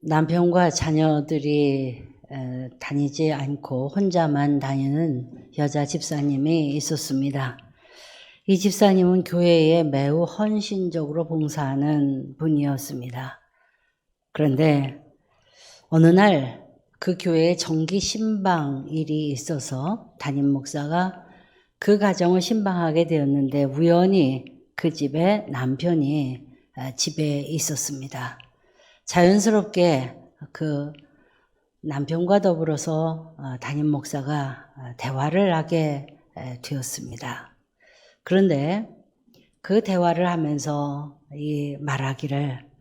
남편과 자녀들이 다니지 않고 혼자만 다니는 여자 집사님이 있었습니다. 이 집사님은 교회에 매우 헌신적으로 봉사하는 분이었습니다. 그런데 어느 날 그 교회에 정기 신방일이 있어서 담임 목사가 그 가정을 신방하게 되었는데 우연히 그 집에 남편이 집에 있었습니다. 자연스럽게 그 남편과 더불어서 담임 목사가 대화를 하게 되었습니다. 그런데 그 대화를 하면서 이 말하기를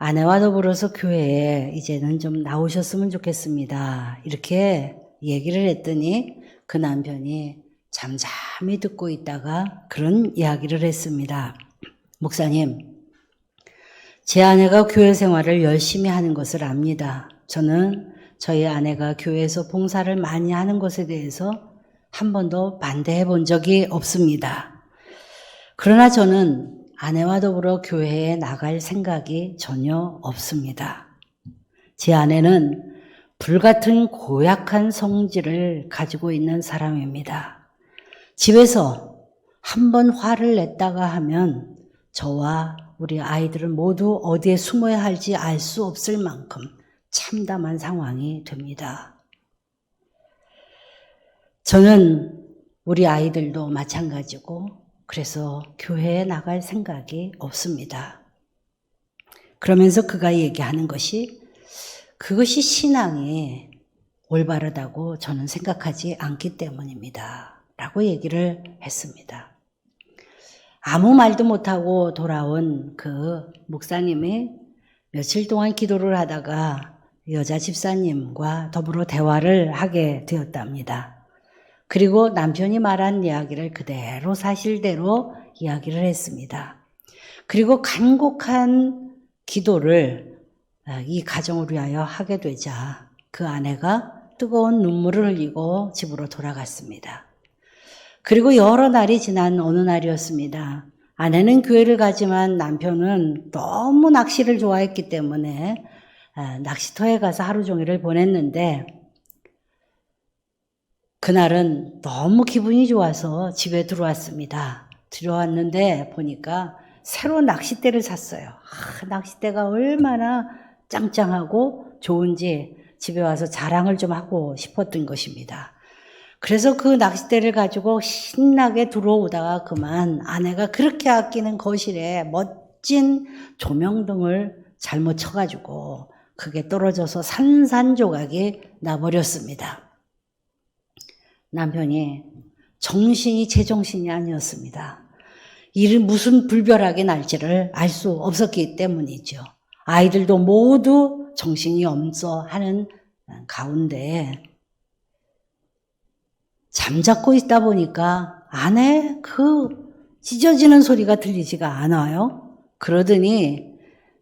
아내와 더불어서 교회에 이제는 좀 나오셨으면 좋겠습니다. 이렇게 얘기를 했더니 그 남편이 잠잠히 듣고 있다가 그런 이야기를 했습니다. 목사님, 제 아내가 교회 생활을 열심히 하는 것을 압니다. 저는 저희 아내가 교회에서 봉사를 많이 하는 것에 대해서 한 번도 반대해 본 적이 없습니다. 그러나 저는 아내와 더불어 교회에 나갈 생각이 전혀 없습니다. 제 아내는 불같은 고약한 성질을 가지고 있는 사람입니다. 집에서 한 번 화를 냈다가 하면 저와 우리 아이들은 모두 어디에 숨어야 할지 알 수 없을 만큼 참담한 상황이 됩니다. 저는 우리 아이들도 마찬가지고 그래서 교회에 나갈 생각이 없습니다. 그러면서 그가 얘기하는 것이 그것이 신앙이 올바르다고 저는 생각하지 않기 때문입니다. 라고 얘기를 했습니다. 아무 말도 못하고 돌아온 그 목사님이 며칠 동안 기도를 하다가 여자 집사님과 더불어 대화를 하게 되었답니다. 그리고 남편이 말한 이야기를 그대로 사실대로 이야기를 했습니다. 그리고 간곡한 기도를 이 가정을 위하여 하게 되자 그 아내가 뜨거운 눈물을 흘리고 집으로 돌아갔습니다. 그리고 여러 날이 지난 어느 날이었습니다. 아내는 교회를 가지만 남편은 너무 낚시를 좋아했기 때문에 낚시터에 가서 하루 종일을 보냈는데 그날은 너무 기분이 좋아서 집에 들어왔습니다. 들어왔는데 보니까 새로 낚싯대를 샀어요. 낚싯대가 얼마나 짱짱하고 좋은지 집에 와서 자랑을 좀 하고 싶었던 것입니다. 그래서 그 낚싯대를 가지고 신나게 들어오다가 그만 아내가 그렇게 아끼는 거실에 멋진 조명등을 잘못 쳐가지고 그게 떨어져서 산산조각이 나버렸습니다. 남편이 정신이 제정신이 아니었습니다. 일이 무슨 불벼락이 날지를 알 수 없었기 때문이죠. 아이들도 모두 정신이 없어 하는 가운데 잠자고 있다 보니까 안에 그 찢어지는 소리가 들리지가 않아요. 그러더니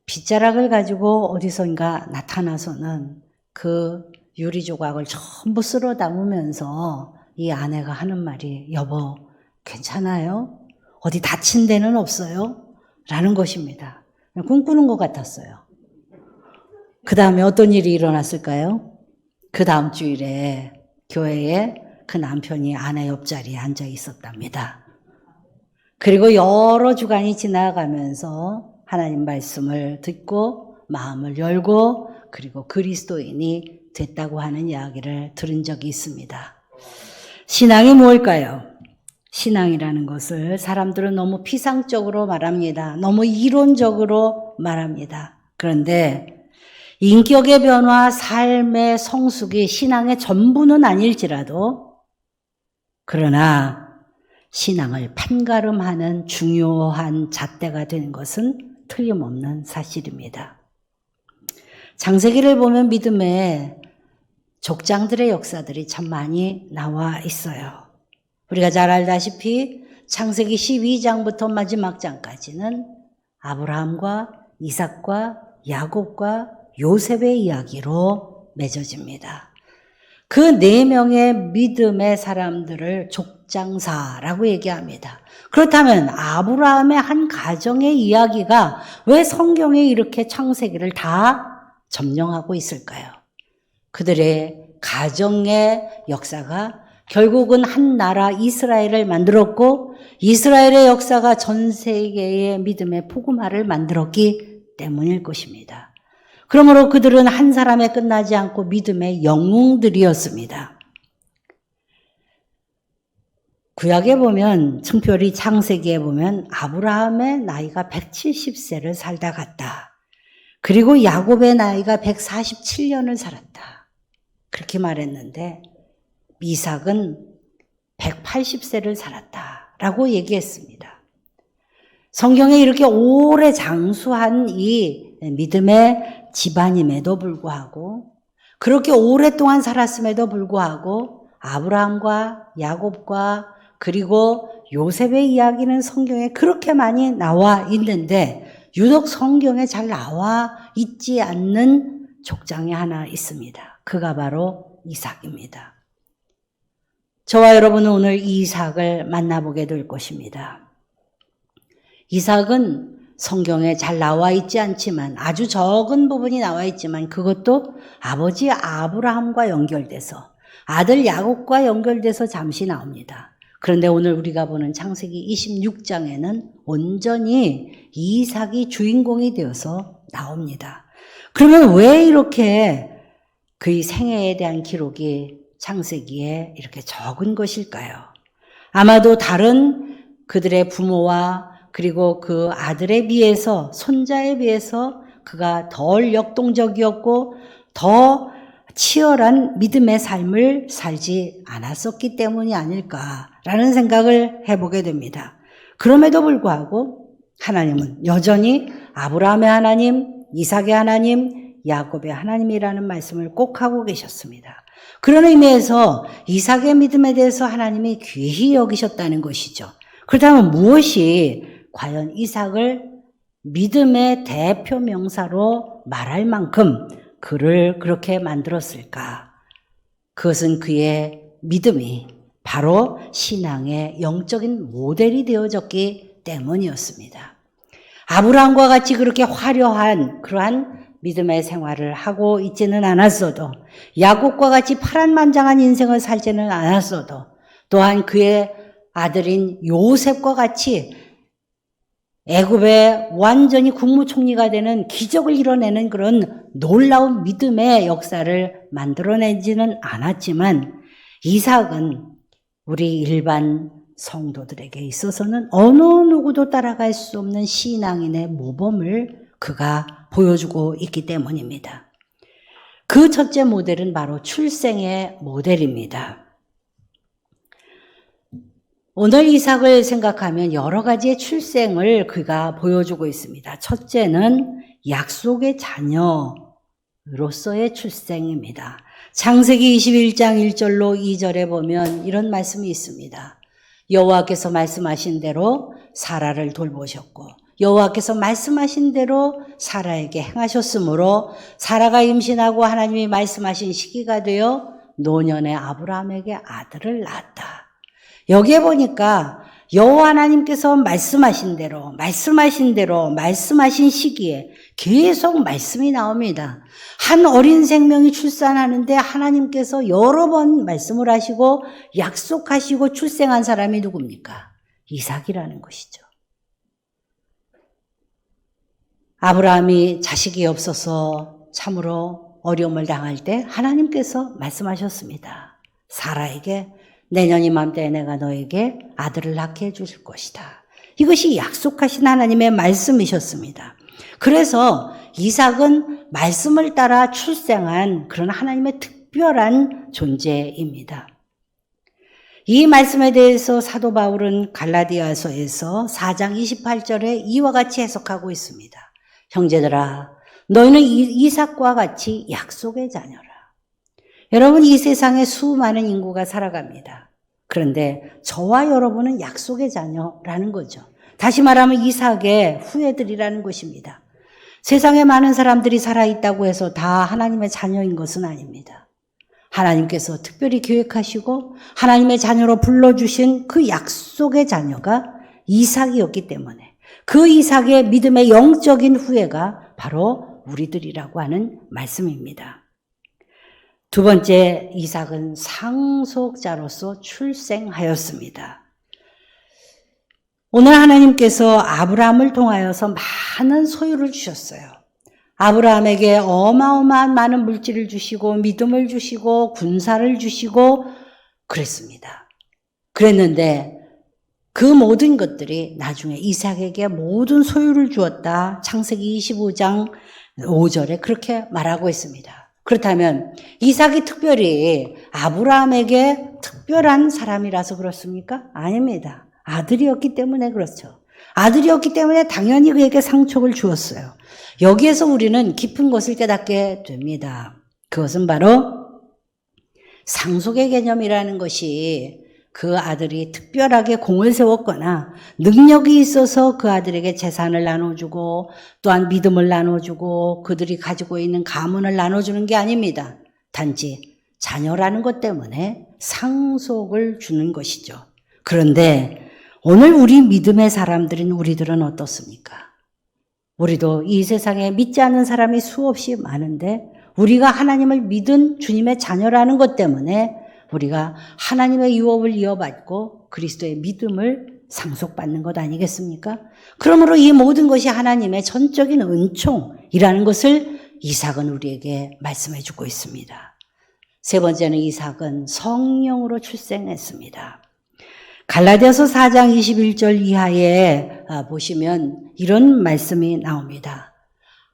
빗자락을 가지고 어디선가 나타나서는 그 유리 조각을 전부 쓸어 담으면서 이 아내가 하는 말이 여보 괜찮아요? 어디 다친 데는 없어요? 라는 것입니다. 꿈꾸는 것 같았어요. 그 다음에 어떤 일이 일어났을까요? 그 다음 주일에 교회에 그 남편이 아내 옆자리에 앉아 있었답니다. 그리고 여러 주간이 지나가면서 하나님 말씀을 듣고 마음을 열고 그리고 그리스도인이 됐다고 하는 이야기를 들은 적이 있습니다. 신앙이 뭘까요? 신앙이라는 것을 사람들은 너무 피상적으로 말합니다. 너무 이론적으로 말합니다. 그런데 인격의 변화, 삶의 성숙이 신앙의 전부는 아닐지라도 그러나 신앙을 판가름하는 중요한 잣대가 되는 것은 틀림없는 사실입니다. 창세기를 보면 믿음의 족장들의 역사들이 참 많이 나와 있어요. 우리가 잘 알다시피 창세기 12장부터 마지막 장까지는 아브라함과 이삭과 야곱과 요셉의 이야기로 맺어집니다. 그 4명의 믿음의 사람들을 족장사라고 얘기합니다. 그렇다면 아브라함의 한 가정의 이야기가 왜 성경에 이렇게 창세기를 다 점령하고 있을까요? 그들의 가정의 역사가 결국은 한 나라 이스라엘을 만들었고 이스라엘의 역사가 전 세계의 믿음의 복음화를 만들었기 때문일 것입니다. 그러므로 그들은 한 사람에 끝나지 않고 믿음의 영웅들이었습니다. 구약에 보면 특별히 창세기에 보면 아브라함의 나이가 170세를 살다 갔다. 그리고 야곱의 나이가 147년을 살았다. 그렇게 말했는데 이삭은 180세를 살았다라고 얘기했습니다. 성경에 이렇게 오래 장수한 이 믿음의 집안임에도 불구하고 그렇게 오랫동안 살았음에도 불구하고 아브라함과 야곱과 그리고 요셉의 이야기는 성경에 그렇게 많이 나와 있는데 유독 성경에 잘 나와 있지 않는 족장이 하나 있습니다. 그가 바로 이삭입니다. 저와 여러분은 오늘 이삭을 만나보게 될 것입니다. 이삭은 성경에 잘 나와 있지 않지만 아주 적은 부분이 나와 있지만 그것도 아버지 아브라함과 연결돼서 아들 야곱과 연결돼서 잠시 나옵니다. 그런데 오늘 우리가 보는 창세기 26장에는 온전히 이삭이 주인공이 되어서 나옵니다. 그러면 왜 이렇게 그의 생애에 대한 기록이 창세기에 이렇게 적은 것일까요? 아마도 다른 그들의 부모와 그리고 그 아들에 비해서 손자에 비해서 그가 덜 역동적이었고 더 치열한 믿음의 삶을 살지 않았었기 때문이 아닐까라는 생각을 해보게 됩니다. 그럼에도 불구하고 하나님은 여전히 아브라함의 하나님, 이삭의 하나님, 야곱의 하나님이라는 말씀을 꼭 하고 계셨습니다. 그런 의미에서 이삭의 믿음에 대해서 하나님이 귀히 여기셨다는 것이죠. 그렇다면 무엇이 과연 이삭을 믿음의 대표 명사로 말할 만큼 그를 그렇게 만들었을까? 그것은 그의 믿음이 바로 신앙의 영적인 모델이 되어졌기 때문이었습니다. 아브라함과 같이 그렇게 화려한 그러한 믿음의 생활을 하고 있지는 않았어도 야곱과 같이 파란만장한 인생을 살지는 않았어도 또한 그의 아들인 요셉과 같이 애굽의 완전히 국무총리가 되는 기적을 이뤄내는 그런 놀라운 믿음의 역사를 만들어내지는 않았지만 이삭은 우리 일반 성도들에게 있어서는 어느 누구도 따라갈 수 없는 신앙인의 모범을 그가 보여주고 있기 때문입니다. 그 첫째 모델은 바로 출생의 모델입니다. 오늘 이삭을 생각하면 여러 가지의 출생을 그가 보여주고 있습니다. 첫째는 약속의 자녀로서의 출생입니다. 창세기 21장 1절로 2절에 보면 이런 말씀이 있습니다. 여호와께서 말씀하신 대로 사라를 돌보셨고 여호와께서 말씀하신 대로 사라에게 행하셨으므로 사라가 임신하고 하나님이 말씀하신 시기가 되어 노년의 아브라함에게 아들을 낳았다. 여기에 보니까 여호와 하나님께서 말씀하신 대로 말씀하신 시기에 계속 말씀이 나옵니다. 한 어린 생명이 출산하는데 하나님께서 여러 번 말씀을 하시고 약속하시고 출생한 사람이 누굽니까? 이삭이라는 것이죠. 아브라함이 자식이 없어서 참으로 어려움을 당할 때 하나님께서 말씀하셨습니다. 사라에게 내년 이맘때 내가 너에게 아들을 낳게 해줄 것이다. 이것이 약속하신 하나님의 말씀이셨습니다. 그래서 이삭은 말씀을 따라 출생한 그런 하나님의 특별한 존재입니다. 이 말씀에 대해서 사도 바울은 갈라디아서에서 4장 28절에 이와 같이 해석하고 있습니다. 형제들아, 너희는 이삭과 같이 약속의 자녀라. 여러분, 이 세상에 수많은 인구가 살아갑니다. 그런데 저와 여러분은 약속의 자녀라는 거죠. 다시 말하면 이삭의 후예들이라는 것입니다. 세상에 많은 사람들이 살아있다고 해서 다 하나님의 자녀인 것은 아닙니다. 하나님께서 특별히 계획하시고 하나님의 자녀로 불러주신 그 약속의 자녀가 이삭이었기 때문에 그 이삭의 믿음의 영적인 후예가 바로 우리들이라고 하는 말씀입니다. 두 번째, 이삭은 상속자로서 출생하였습니다. 오늘 하나님께서 아브라함을 통하여서 많은 소유를 주셨어요. 아브라함에게 어마어마한 많은 물질을 주시고 믿음을 주시고 군사를 주시고 그랬습니다. 그랬는데 그 모든 것들이 나중에 이삭에게 모든 소유를 주었다. 창세기 25장 5절에 그렇게 말하고 있습니다. 그렇다면 이삭이 특별히 아브라함에게 특별한 사람이라서 그렇습니까? 아닙니다. 아들이었기 때문에 그렇죠. 아들이었기 때문에 당연히 그에게 상속을 주었어요. 여기에서 우리는 깊은 것을 깨닫게 됩니다. 그것은 바로 상속의 개념이라는 것이 그 아들이 특별하게 공을 세웠거나 능력이 있어서 그 아들에게 재산을 나눠주고 또한 믿음을 나눠주고 그들이 가지고 있는 가문을 나눠주는 게 아닙니다. 단지 자녀라는 것 때문에 상속을 주는 것이죠. 그런데 오늘 우리 믿음의 사람들인 우리들은 어떻습니까? 우리도 이 세상에 믿지 않는 사람이 수없이 많은데 우리가 하나님을 믿은 주님의 자녀라는 것 때문에 우리가 하나님의 유업을 이어받고 그리스도의 믿음을 상속받는 것 아니겠습니까? 그러므로 이 모든 것이 하나님의 전적인 은총이라는 것을 이삭은 우리에게 말씀해 주고 있습니다. 세 번째는 이삭은 성령으로 출생했습니다. 갈라디아서 4장 21절 이하에 보시면 이런 말씀이 나옵니다.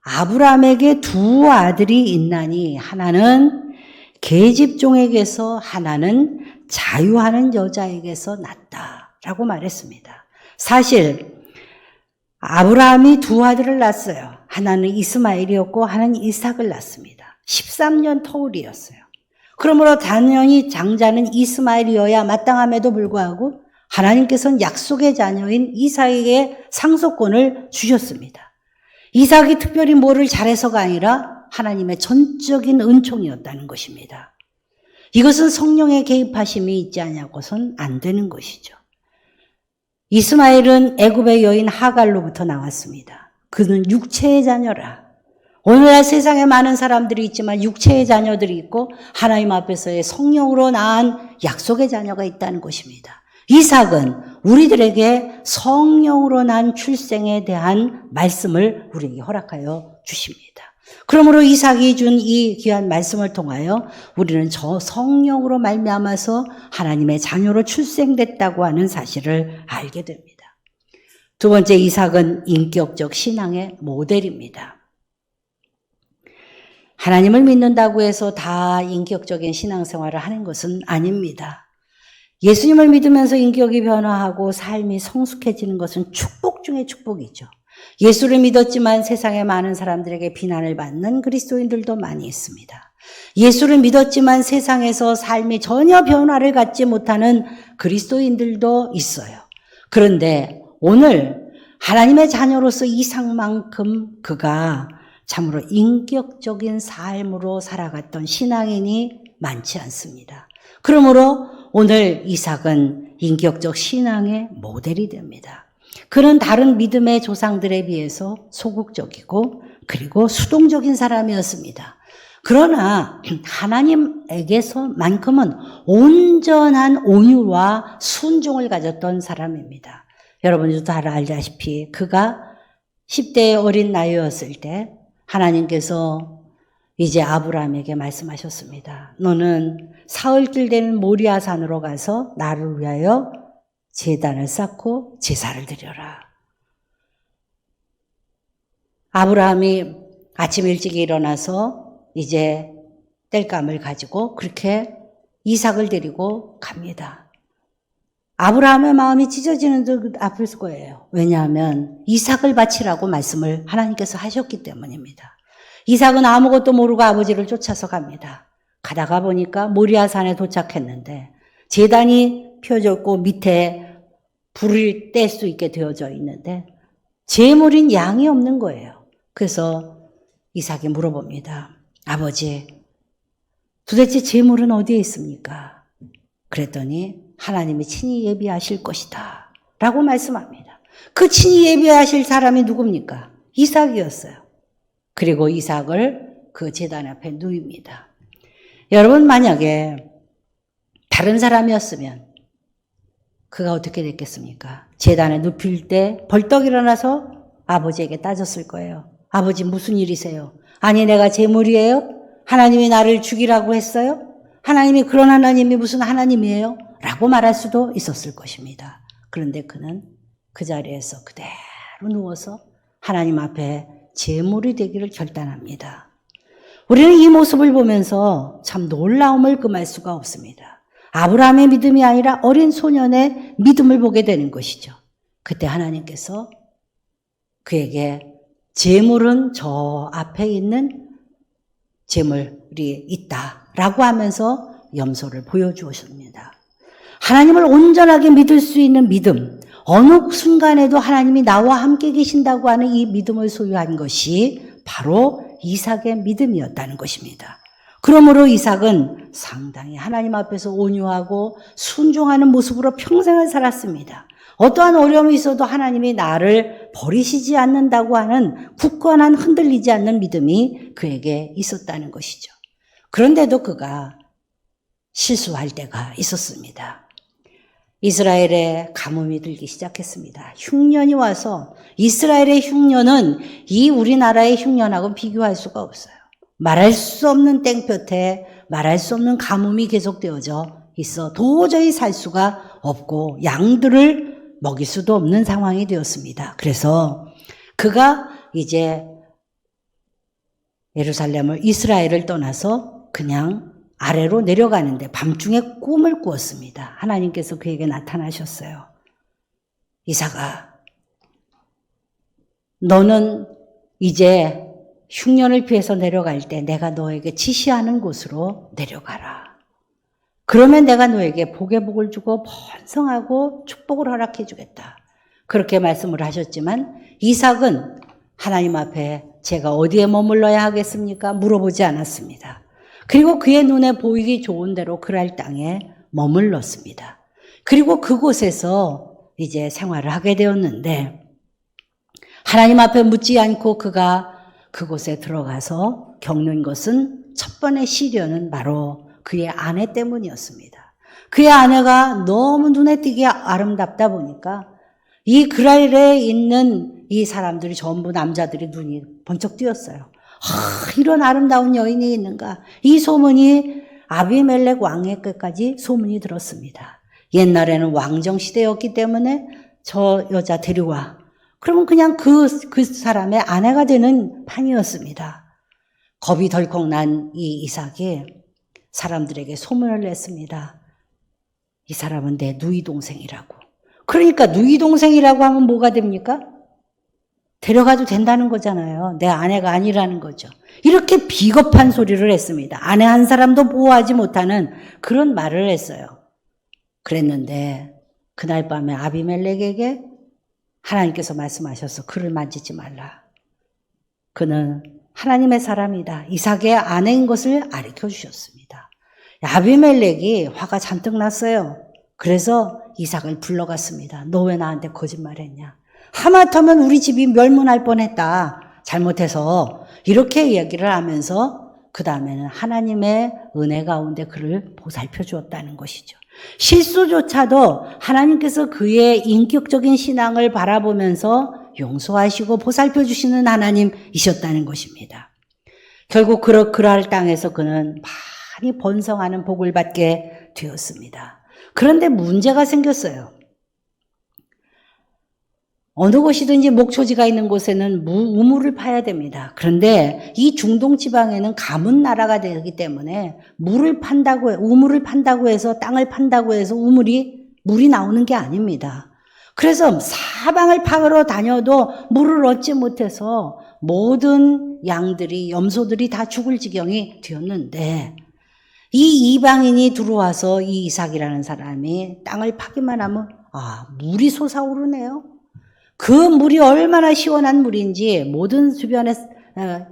아브라함에게 두 아들이 있나니 하나는 계집종에게서 하나는 자유하는 여자에게서 났다라고 말했습니다. 사실 아브라함이 두 아들을 낳았어요. 하나는 이스마엘이었고 하나는 이삭을 낳습니다. 13년 터울이었어요. 그러므로 당연히 장자는 이스마엘이어야 마땅함에도 불구하고 하나님께서는 약속의 자녀인 이삭에게 상속권을 주셨습니다. 이삭이 특별히 뭐를 잘해서가 아니라 하나님의 전적인 은총이었다는 것입니다. 이것은 성령의 개입하심이 있지 않냐고선 안 되는 것이죠. 이스마엘은 애굽의 여인 하갈로부터 나왔습니다. 그는 육체의 자녀라. 오늘날 세상에 많은 사람들이 있지만 육체의 자녀들이 있고 하나님 앞에서의 성령으로 낳은 약속의 자녀가 있다는 것입니다. 이삭은 우리들에게 성령으로 난 출생에 대한 말씀을 우리에게 허락하여 주십니다. 그러므로 이삭이 준 이 귀한 말씀을 통하여 우리는 저 성령으로 말미암아서 하나님의 자녀로 출생됐다고 하는 사실을 알게 됩니다. 두 번째, 이삭은 인격적 신앙의 모델입니다. 하나님을 믿는다고 해서 다 인격적인 신앙생활을 하는 것은 아닙니다. 예수님을 믿으면서 인격이 변화하고 삶이 성숙해지는 것은 축복 중에 축복이죠. 예수를 믿었지만 세상에 많은 사람들에게 비난을 받는 그리스도인들도 많이 있습니다. 예수를 믿었지만 세상에서 삶이 전혀 변화를 갖지 못하는 그리스도인들도 있어요. 그런데 오늘 하나님의 자녀로서 이삭만큼 그가 참으로 인격적인 삶으로 살아갔던 신앙인이 많지 않습니다. 그러므로 오늘 이삭은 인격적 신앙의 모델이 됩니다. 그는 다른 믿음의 조상들에 비해서 소극적이고 그리고 수동적인 사람이었습니다. 그러나 하나님에게서만큼은 온전한 온유와 순종을 가졌던 사람입니다. 여러분도 잘 알다시피 그가 10대의 어린 나이였을 때 하나님께서 이제 아브라함에게 말씀하셨습니다. 너는 사흘길 되는 모리아 산으로 가서 나를 위하여 제단을 쌓고 제사를 드려라. 아브라함이 아침 일찍 일어나서 이제 땔감을 가지고 그렇게 이삭을 데리고 갑니다. 아브라함의 마음이 찢어지는 듯 아플 거예요. 왜냐하면 이삭을 바치라고 말씀을 하나님께서 하셨기 때문입니다. 이삭은 아무것도 모르고 아버지를 쫓아서 갑니다. 가다가 보니까 모리아산에 도착했는데 제단이 펴져 있고 밑에 불을 뗄 수 있게 되어져 있는데 제물인 양이 없는 거예요. 그래서 이삭이 물어봅니다. 아버지, 도대체 제물은 어디에 있습니까? 그랬더니 하나님이 친히 예비하실 것이다 라고 말씀합니다. 그 친히 예비하실 사람이 누굽니까? 이삭이었어요. 그리고 이삭을 그 제단 앞에 누입니다. 여러분, 만약에 다른 사람이었으면 그가 어떻게 됐겠습니까? 제단에 눕힐 때 벌떡 일어나서 아버지에게 따졌을 거예요. 아버지, 무슨 일이세요? 아니, 내가 재물이에요? 하나님이 나를 죽이라고 했어요? 하나님이 그런 하나님이 무슨 하나님이에요? 라고 말할 수도 있었을 것입니다. 그런데 그는 그 자리에서 그대로 누워서 하나님 앞에 제물이 되기를 결단합니다. 우리는 이 모습을 보면서 참 놀라움을 금할 수가 없습니다. 아브라함의 믿음이 아니라 어린 소년의 믿음을 보게 되는 것이죠. 그때 하나님께서 그에게 제물은 저 앞에 있는 제물이 있다라고 하면서 염소를 보여주었습니다. 하나님을 온전하게 믿을 수 있는 믿음, 어느 순간에도 하나님이 나와 함께 계신다고 하는 이 믿음을 소유한 것이 바로 이삭의 믿음이었다는 것입니다. 그러므로 이삭은 상당히 하나님 앞에서 온유하고 순종하는 모습으로 평생을 살았습니다. 어떠한 어려움이 있어도 하나님이 나를 버리시지 않는다고 하는 굳건한 흔들리지 않는 믿음이 그에게 있었다는 것이죠. 그런데도 그가 실수할 때가 있었습니다. 이스라엘에 가뭄이 들기 시작했습니다. 흉년이 와서 이스라엘의 흉년은 이 우리나라의 흉년하고 비교할 수가 없어요. 말할 수 없는 땡볕에 말할 수 없는 가뭄이 계속되어져 있어 도저히 살 수가 없고 양들을 먹일 수도 없는 상황이 되었습니다. 그래서 그가 이제 이스라엘을 떠나서 그냥 아래로 내려가는데 밤중에 꿈을 꾸었습니다. 하나님께서 그에게 나타나셨어요. 이삭아, 너는 이제 흉년을 피해서 내려갈 때 내가 너에게 지시하는 곳으로 내려가라. 그러면 내가 너에게 복의 복을 주고 번성하고 축복을 허락해 주겠다. 그렇게 말씀을 하셨지만 이삭은 하나님 앞에 제가 어디에 머물러야 하겠습니까? 물어보지 않았습니다. 그리고 그의 눈에 보이기 좋은 대로 그랄 땅에 머물렀습니다. 그리고 그곳에서 이제 생활을 하게 되었는데 하나님 앞에 묻지 않고 그가 그곳에 들어가서 겪는 것은 첫 번의 시련은 바로 그의 아내 때문이었습니다. 그의 아내가 너무 눈에 띄게 아름답다 보니까 이 그랄에 있는 이 사람들이 전부 남자들이 눈이 번쩍 띄었어요. 이런 아름다운 여인이 있는가? 이 소문이 아비멜렉 왕의 끝까지 소문이 들었습니다. 옛날에는 왕정 시대였기 때문에 저 여자 데려와. 그러면 그냥 그 사람의 아내가 되는 판이었습니다. 겁이 덜컥 난 이 이삭이 사람들에게 소문을 냈습니다. 이 사람은 내 누이 동생이라고. 그러니까 누이 동생이라고 하면 뭐가 됩니까? 데려가도 된다는 거잖아요. 내 아내가 아니라는 거죠. 이렇게 비겁한 소리를 했습니다. 아내 한 사람도 보호하지 못하는 그런 말을 했어요. 그랬는데 그날 밤에 아비멜렉에게 하나님께서 말씀하셔서 그를 만지지 말라. 그는 하나님의 사람이다. 이삭의 아내인 것을 가르쳐 주셨습니다. 아비멜렉이 화가 잔뜩 났어요. 그래서 이삭을 불러갔습니다. 너 왜 나한테 거짓말했냐? 하마터면 우리 집이 멸문할 뻔했다. 잘못해서 이렇게 이야기를 하면서 그 다음에는 하나님의 은혜 가운데 그를 보살펴 주었다는 것이죠. 실수조차도 하나님께서 그의 인격적인 신앙을 바라보면서 용서하시고 보살펴 주시는 하나님이셨다는 것입니다. 결국 그랄 땅에서 그는 많이 번성하는 복을 받게 되었습니다. 그런데 문제가 생겼어요. 어느 곳이든지 목초지가 있는 곳에는 우물을 파야 됩니다. 그런데 이 중동 지방에는 가문 나라가 되기 때문에 우물을 판다고 해서 땅을 판다고 해서 물이 나오는 게 아닙니다. 그래서 사방을 파러 다녀도 물을 얻지 못해서 모든 양들이 염소들이 다 죽을 지경이 되었는데 이 이방인이 들어와서 이 이삭이라는 사람이 땅을 파기만 하면 물이 솟아오르네요. 그 물이 얼마나 시원한 물인지 모든 주변의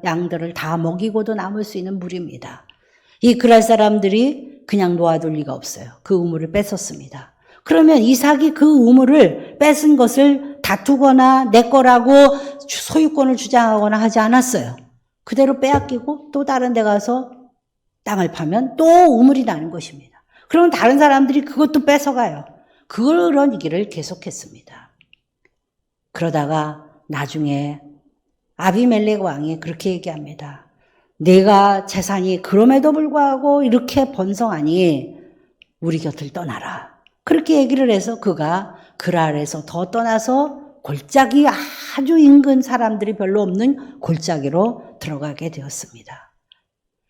양들을 다 먹이고도 남을 수 있는 물입니다. 이 그랄 사람들이 그냥 놓아둘 리가 없어요. 그 우물을 뺏었습니다. 그러면 이삭이 그 우물을 뺏은 것을 다투거나 내 거라고 소유권을 주장하거나 하지 않았어요. 그대로 빼앗기고 또 다른 데 가서 땅을 파면 또 우물이 나는 것입니다. 그러면 다른 사람들이 그것도 뺏어가요. 그런 일을 계속했습니다. 그러다가 나중에 아비멜렉 왕이 그렇게 얘기합니다. 내가 재산이 그럼에도 불구하고 이렇게 번성하니 우리 곁을 떠나라. 그렇게 얘기를 해서 그가 그랄에서 더 떠나서 골짜기 아주 인근 사람들이 별로 없는 골짜기로 들어가게 되었습니다.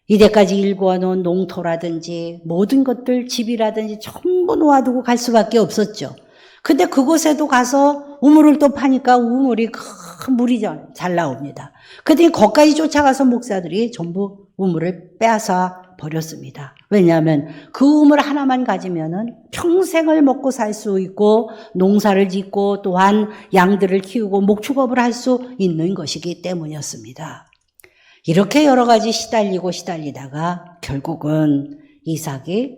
이때까지 일구어 놓은 농토라든지 모든 것들 집이라든지 전부 놓아두고 갈 수밖에 없었죠. 근데 그곳에도 가서 우물을 또 파니까 우물이 큰 물이 잘 나옵니다. 그랬더니 거기까지 쫓아가서 목사들이 전부 우물을 빼앗아 버렸습니다. 왜냐하면 그 우물 하나만 가지면은 평생을 먹고 살 수 있고 농사를 짓고 또한 양들을 키우고 목축업을 할 수 있는 것이기 때문이었습니다. 이렇게 여러 가지 시달리다가 결국은 이삭이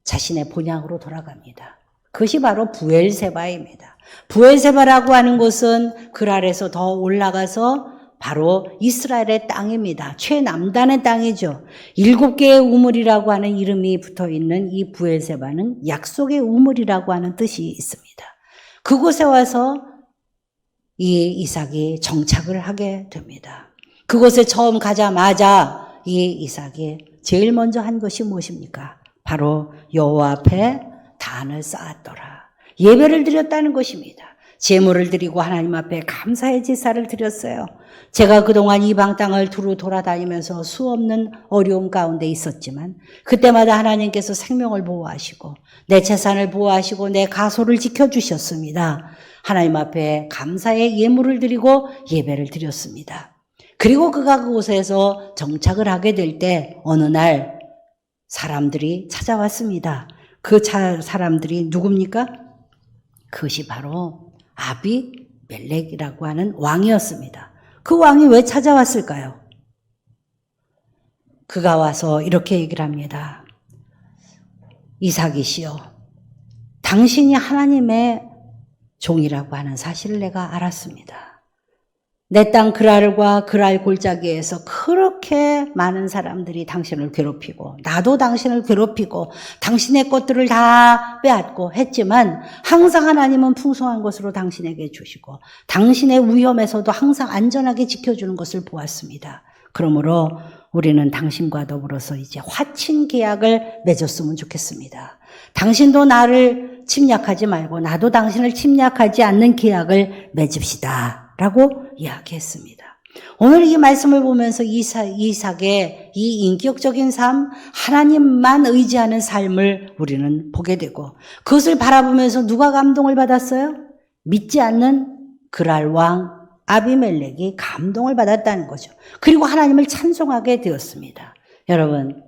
자신의 본향으로 돌아갑니다. 그것이 바로 부엘세바입니다. 부엘세바라고 하는 곳은 그랄에서 더 올라가서 바로 이스라엘의 땅입니다. 최남단의 땅이죠. 7개의 우물이라고 하는 이름이 붙어있는 이 부엘세바는 약속의 우물이라고 하는 뜻이 있습니다. 그곳에 와서 이 이삭이 정착을 하게 됩니다. 그곳에 처음 가자마자 이 이삭이 제일 먼저 한 것이 무엇입니까? 바로 여호와 앞에 단을 쌓았더라. 예배를 드렸다는 것입니다. 제물을 드리고 하나님 앞에 감사의 제사를 드렸어요. 제가 그동안 이방 땅을 두루 돌아다니면서 수없는 어려움 가운데 있었지만 그때마다 하나님께서 생명을 보호하시고 내 재산을 보호하시고 내 가소를 지켜주셨습니다. 하나님 앞에 감사의 예물을 드리고 예배를 드렸습니다. 그리고 그가 그곳에서 정착을 하게 될 때 어느 날 사람들이 찾아왔습니다. 그 사람들이 누굽니까? 그것이 바로 아비멜렉이라고 하는 왕이었습니다. 그 왕이 왜 찾아왔을까요? 그가 와서 이렇게 얘기를 합니다. 이삭이시여, 당신이 하나님의 종이라고 하는 사실을 내가 알았습니다. 내 땅 그랄과 그랄 골짜기에서 그렇게 많은 사람들이 당신을 괴롭히고 나도 당신을 괴롭히고 당신의 것들을 다 빼앗고 했지만 항상 하나님은 풍성한 것으로 당신에게 주시고 당신의 위험에서도 항상 안전하게 지켜주는 것을 보았습니다. 그러므로 우리는 당신과 더불어서 이제 화친 계약을 맺었으면 좋겠습니다. 당신도 나를 침략하지 말고 나도 당신을 침략하지 않는 계약을 맺읍시다. 라고 이야기했습니다. 오늘 이 말씀을 보면서 이삭의 이 인격적인 삶, 하나님만 의지하는 삶을 우리는 보게 되고 그것을 바라보면서 누가 감동을 받았어요? 믿지 않는 그랄 왕 아비멜렉이 감동을 받았다는 거죠. 그리고 하나님을 찬송하게 되었습니다. 여러분,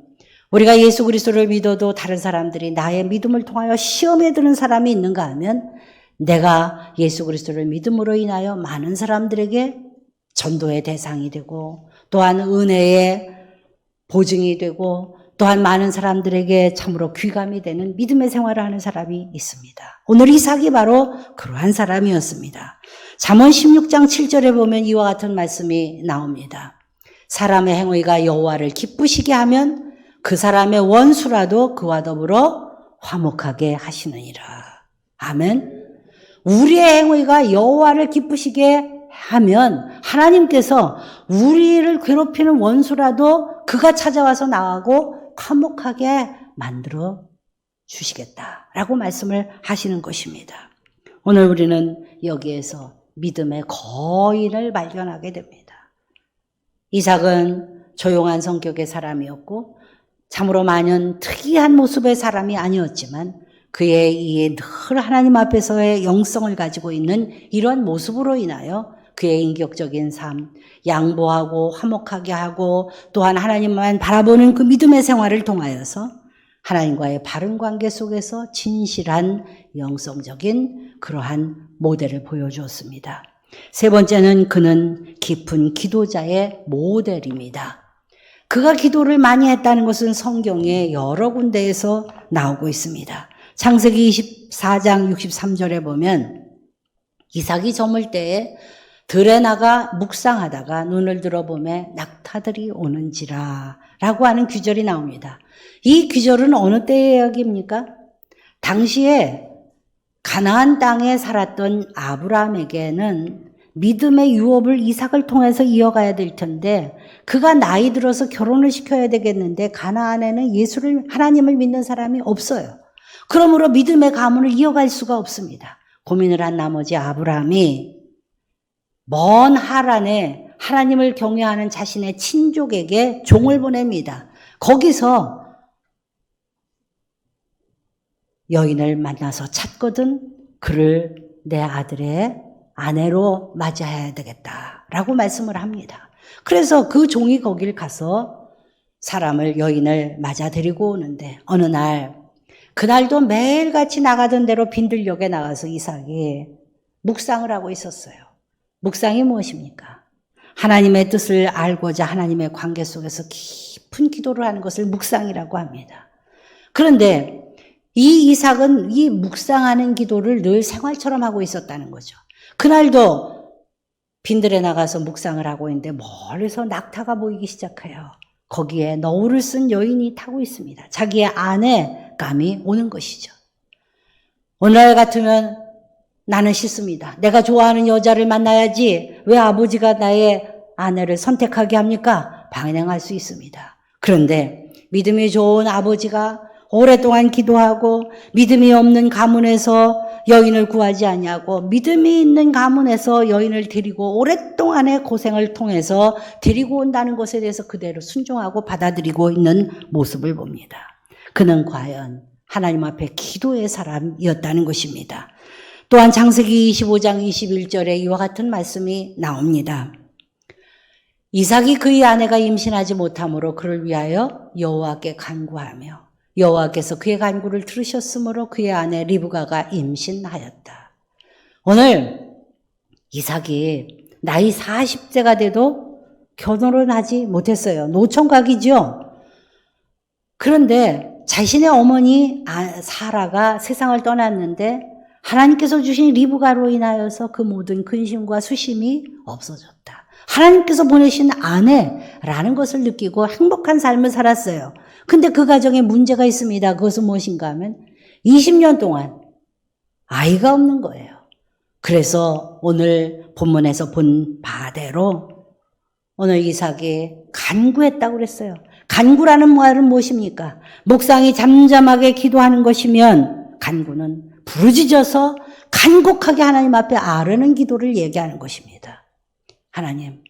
우리가 예수 그리스도를 믿어도 다른 사람들이 나의 믿음을 통하여 시험에 드는 사람이 있는가 하면 내가 예수 그리스도를 믿음으로 인하여 많은 사람들에게 전도의 대상이 되고 또한 은혜의 보증이 되고 또한 많은 사람들에게 참으로 귀감이 되는 믿음의 생활을 하는 사람이 있습니다. 오늘 이삭이 바로 그러한 사람이었습니다. 잠언 16장 7절에 보면 이와 같은 말씀이 나옵니다. 사람의 행위가 여호와를 기쁘시게 하면 그 사람의 원수라도 그와 더불어 화목하게 하시느니라. 아멘. 우리의 행위가 여호와를 기쁘시게 하면 하나님께서 우리를 괴롭히는 원수라도 그가 찾아와서 나하고 화목하게 만들어 주시겠다라고 말씀을 하시는 것입니다. 오늘 우리는 여기에서 믿음의 거인을 발견하게 됩니다. 이삭은 조용한 성격의 사람이었고 참으로 많은 특이한 모습의 사람이 아니었지만 그의 이 늘 하나님 앞에서의 영성을 가지고 있는 이런 모습으로 인하여 그의 인격적인 삶, 양보하고 화목하게 하고 또한 하나님만 바라보는 그 믿음의 생활을 통하여서 하나님과의 바른 관계 속에서 진실한 영성적인 그러한 모델을 보여주었습니다. 세 번째는 그는 깊은 기도자의 모델입니다. 그가 기도를 많이 했다는 것은 성경의 여러 군데에서 나오고 있습니다. 창세기 24장 63절에 보면 이삭이 저물 때에 들에 나가 묵상하다가 눈을 들어보매 낙타들이 오는지라 라고 하는 규절이 나옵니다. 이 규절은 어느 때의 이야기입니까? 당시에 가나안 땅에 살았던 아브라함에게는 믿음의 유업을 이삭을 통해서 이어가야 될 텐데 그가 나이 들어서 결혼을 시켜야 되겠는데 가나안에는 하나님을 믿는 사람이 없어요. 그러므로 믿음의 가문을 이어갈 수가 없습니다. 고민을 한 나머지 아브라함이 먼 하란에 하나님을 경외하는 자신의 친족에게 종을 보냅니다. 거기서 여인을 만나서 찾거든 그를 내 아들의 아내로 맞이해야 되겠다라고 말씀을 합니다. 그래서 그 종이 거길 가서 여인을 맞아 데리고 오는데 어느 날 그날도 매일같이 나가던 대로 빈들역에 나가서 이삭이 묵상을 하고 있었어요. 묵상이 무엇입니까? 하나님의 뜻을 알고자 하나님의 관계 속에서 깊은 기도를 하는 것을 묵상이라고 합니다. 그런데 이 이삭은 이 묵상하는 기도를 늘 생활처럼 하고 있었다는 거죠. 그날도 빈들에 나가서 묵상을 하고 있는데 멀리서 낙타가 보이기 시작해요. 거기에 너울을 쓴 여인이 타고 있습니다. 자기의 아내감이 오는 것이죠. 오늘 같으면 나는 싫습니다. 내가 좋아하는 여자를 만나야지 왜 아버지가 나의 아내를 선택하게 합니까? 반항할 수 있습니다. 그런데 믿음이 좋은 아버지가 오랫동안 기도하고 믿음이 없는 가문에서 여인을 구하지 않냐고 믿음이 있는 가문에서 여인을 데리고 오랫동안의 고생을 통해서 데리고 온다는 것에 대해서 그대로 순종하고 받아들이고 있는 모습을 봅니다. 그는 과연 하나님 앞에 기도의 사람이었다는 것입니다. 또한 창세기 25장 21절에 이와 같은 말씀이 나옵니다. 이삭이 그의 아내가 임신하지 못함으로 그를 위하여 여호와께 간구하며 여호와께서 그의 간구를 들으셨으므로 그의 아내 리브가가 임신하였다. 오늘 이삭이 나이 40세가 돼도 결혼을 하지 못했어요. 노총각이죠. 그런데 자신의 어머니 사라가 세상을 떠났는데 하나님께서 주신 리브가로 인하여서 그 모든 근심과 수심이 없어졌다. 하나님께서 보내신 아내라는 것을 느끼고 행복한 삶을 살았어요. 근데 그 가정에 문제가 있습니다. 그것은 무엇인가 하면 20년 동안 아이가 없는 거예요. 그래서 오늘 본문에서 본 바대로 오늘 이삭이 간구했다고 그랬어요. 간구라는 말은 무엇입니까? 목상이 잠잠하게 기도하는 것이면 간구는 부르짖어서 간곡하게 하나님 앞에 아뢰는 기도를 얘기하는 것입니다. 하나님,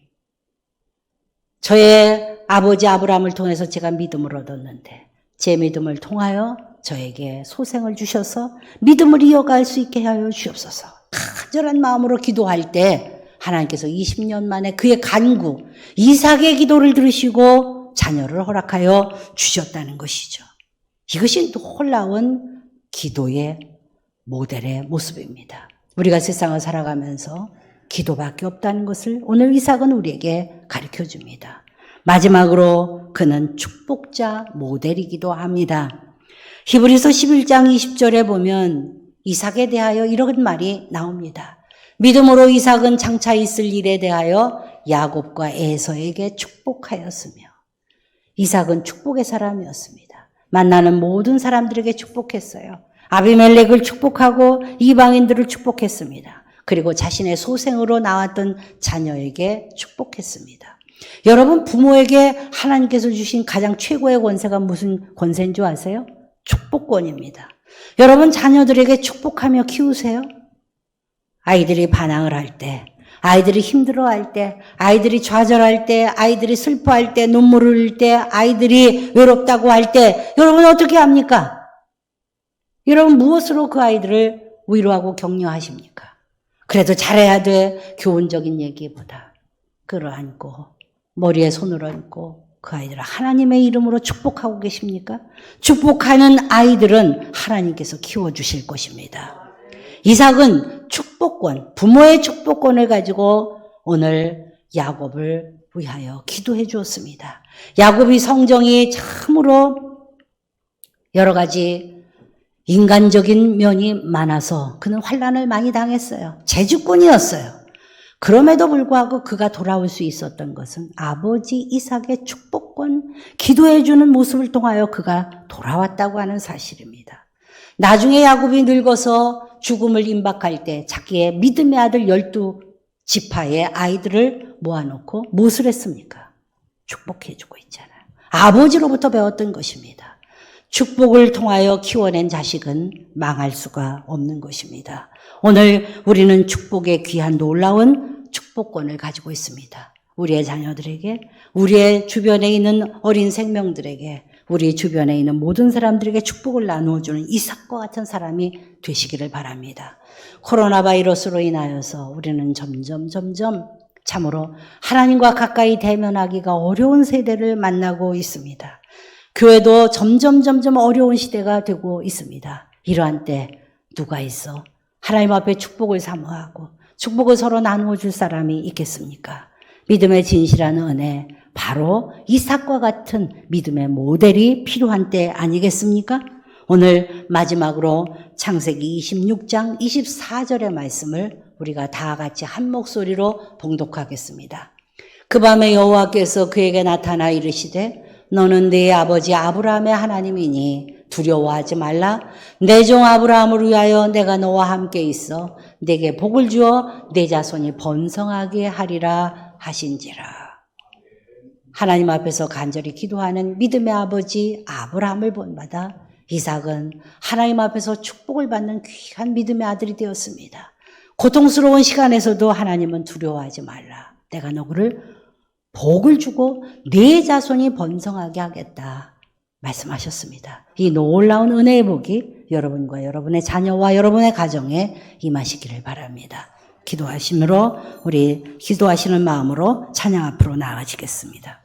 저의 아버지 아브라함을 통해서 제가 믿음을 얻었는데 제 믿음을 통하여 저에게 소생을 주셔서 믿음을 이어갈 수 있게 하여 주옵소서. 간절한 마음으로 기도할 때 하나님께서 20년 만에 그의 간구, 이삭의 기도를 들으시고 자녀를 허락하여 주셨다는 것이죠. 이것이 놀라운 기도의 모델의 모습입니다. 우리가 세상을 살아가면서 기도밖에 없다는 것을 오늘 이삭은 우리에게 가르쳐 줍니다. 마지막으로 그는 축복자 모델이기도 합니다. 히브리서 11장 20절에 보면 이삭에 대하여 이런 말이 나옵니다. 믿음으로 이삭은 장차 있을 일에 대하여 야곱과 에서에게 축복하였으며 이삭은 축복의 사람이었습니다. 만나는 모든 사람들에게 축복했어요. 아비멜렉을 축복하고 이방인들을 축복했습니다. 그리고 자신의 소생으로 나왔던 자녀에게 축복했습니다. 여러분, 부모에게 하나님께서 주신 가장 최고의 권세가 무슨 권세인 줄 아세요? 축복권입니다. 여러분, 자녀들에게 축복하며 키우세요. 아이들이 반항을 할 때, 아이들이 힘들어할 때, 아이들이 좌절할 때, 아이들이 슬퍼할 때, 눈물을 흘릴 때, 아이들이 외롭다고 할 때 여러분 어떻게 합니까? 여러분 무엇으로 그 아이들을 위로하고 격려하십니까? 그래도 잘해야 돼. 교훈적인 얘기보다 끌어안고 머리에 손을 얹고 그 아이들을 하나님의 이름으로 축복하고 계십니까? 축복하는 아이들은 하나님께서 키워주실 것입니다. 이삭은 축복권, 부모의 축복권을 가지고 오늘 야곱을 위하여 기도해 주었습니다. 야곱이 성정이 참으로 여러 가지 인간적인 면이 많아서 그는 환난을 많이 당했어요. 재주꾼이었어요. 그럼에도 불구하고 그가 돌아올 수 있었던 것은 아버지 이삭의 축복권, 기도해주는 모습을 통하여 그가 돌아왔다고 하는 사실입니다. 나중에 야곱이 늙어서 죽음을 임박할 때 자기의 믿음의 아들 12지파의 아이들을 모아놓고 무엇을 했습니까? 축복해주고 있잖아요. 아버지로부터 배웠던 것입니다. 축복을 통하여 키워낸 자식은 망할 수가 없는 것입니다. 오늘 우리는 축복의 귀한 놀라운 축복권을 가지고 있습니다. 우리의 자녀들에게, 우리의 주변에 있는 어린 생명들에게, 우리 주변에 있는 모든 사람들에게 축복을 나누어주는 이삭과 같은 사람이 되시기를 바랍니다. 코로나 바이러스로 인하여서 우리는 점점 참으로 하나님과 가까이 대면하기가 어려운 세대를 만나고 있습니다. 교회도 점점 어려운 시대가 되고 있습니다. 이러한 때 누가 있어 하나님 앞에 축복을 사모하고 축복을 서로 나누어 줄 사람이 있겠습니까? 믿음의 진실한 은혜, 바로 이삭과 같은 믿음의 모델이 필요한 때 아니겠습니까? 오늘 마지막으로 창세기 26장 24절의 말씀을 우리가 다 같이 한 목소리로 봉독하겠습니다. 그 밤에 여호와께서 그에게 나타나 이르시되 너는 네 아버지 아브라함의 하나님이니 두려워하지 말라. 내 종 아브라함을 위하여 내가 너와 함께 있어 내게 복을 주어 내 자손이 번성하게 하리라 하신지라. 하나님 앞에서 간절히 기도하는 믿음의 아버지 아브라함을 본받아 이삭은 하나님 앞에서 축복을 받는 귀한 믿음의 아들이 되었습니다. 고통스러운 시간에서도 하나님은 두려워하지 말라. 내가 너를 복을 주고 네 자손이 번성하게 하겠다 말씀하셨습니다. 이 놀라운 은혜의 복이 여러분과 여러분의 자녀와 여러분의 가정에 임하시기를 바랍니다. 기도하심으로 우리 기도하시는 마음으로 찬양 앞으로 나아가시겠습니다.